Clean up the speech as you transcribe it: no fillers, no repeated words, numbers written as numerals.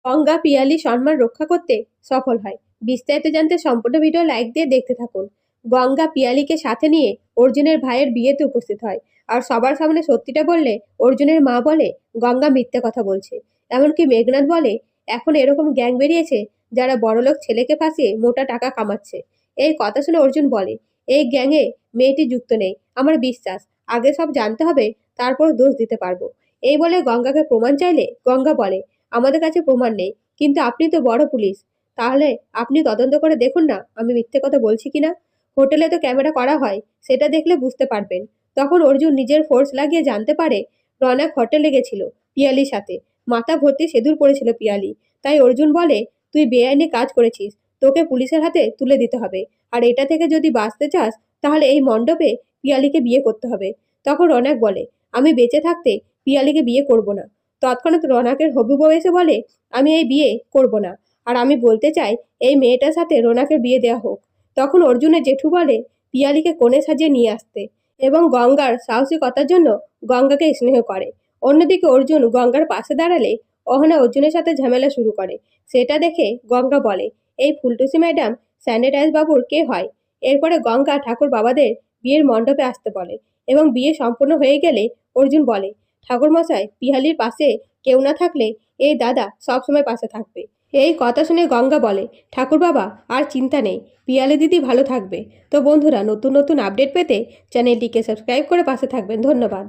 গঙ্গা পিয়ালি সম্মান রক্ষা করতে সফল হয়। বিস্তারিত জানতে সম্পূর্ণ ভিডিও লাইক দিয়ে দেখতে থাকুন। গঙ্গা পিয়ালিকে সাথে নিয়ে অর্জুনের ভাইয়ের বিয়েতে উপস্থিত হয়। আর সবার সামনে সত্যিটা বললে অর্জুনের মা বলে গঙ্গা মিথ্যে কথা বলছে। এমনকি মেঘনাথ বলে এখন এরকম গ্যাং বেরিয়েছে যারা বড়লোক ছেলেকে ফাঁসিয়ে মোটা টাকা কামাচ্ছে। এই কথা শুনে অর্জুন বলে এই গ্যাংয়ে মেয়েটি যুক্ত নেই। আমার বিশ্বাস আগে সব জানতে হবে, তারপর দোষ দিতে পারবো। এই বলে গঙ্গাকে প্রমাণ চাইলে গঙ্গা বলে আমাদের কাছে প্রমাণ নেই, কিন্তু আপনি তো বড় পুলিশ, তাহলে আপনি তদন্ত করে দেখুন না আমি মিথ্যে কথা বলছি কিনা। হোটেলে তো ক্যামেরা করা হয়, সেটা দেখলে বুঝতে পারবেন। তখন অর্জুন নিজের ফোর্স লাগিয়ে জানতে পারে রনক হোটেলে গেছিল পিয়ালির সাথে। মাথা ভর্তি সিঁদুর পড়েছিল পিয়ালি। তাই অর্জুন বলে তুই বেআইনি কাজ করেছিস, তোকে পুলিশের হাতে তুলে দিতে হবে। আর এটা থেকে যদি বাঁচতে চাস তাহলে এই মণ্ডপে পিয়ালিকে বিয়ে করতে হবে। তখন রনক বলে আমি বেঁচে থাকতে পিয়ালিকে বিয়ে করব না। তৎক্ষণাৎ রনকের হবু বউ এসে বলে আমি এই বিয়ে করব না, আর আমি বলতে চাই এই মেয়েটার সাথে রোনাকের বিয়ে দেওয়া হোক। তখন অর্জুনের জেঠু বলে পিয়ালিকে কোণে সাজিয়ে নিয়ে আসতে, এবং গঙ্গার সাহসিকতার জন্য গঙ্গাকে স্নেহ করে। অন্যদিকে অর্জুন গঙ্গার পাশে দাঁড়ালে অহনা অর্জুনের সাথে ঝামেলা শুরু করে। সেটা দেখে গঙ্গা বলে এই ফুলটুসি ম্যাডাম স্যানিটাইজ বাবুর কে হয়। এরপরে গঙ্গা ঠাকুর বাবাদের বিয়ের মণ্ডপে আসতে বলে, এবং বিয়ে সম্পূর্ণ হয়ে গেলে অর্জুন বলে ঠাকুর মশাই পিয়ালির পাশে কেউ না থাকলে এই দাদা সবসময় পাশে থাকবে। এই কথা শুনে গঙ্গা বলে ঠাকুর বাবা আর চিন্তা নেই, পিয়ালি দিদি ভালো থাকবে। তো বন্ধুরা, নতুন নতুন আপডেট পেতে চ্যানেলটিকে সাবস্ক্রাইব করে পাশে থাকবেন। ধন্যবাদ।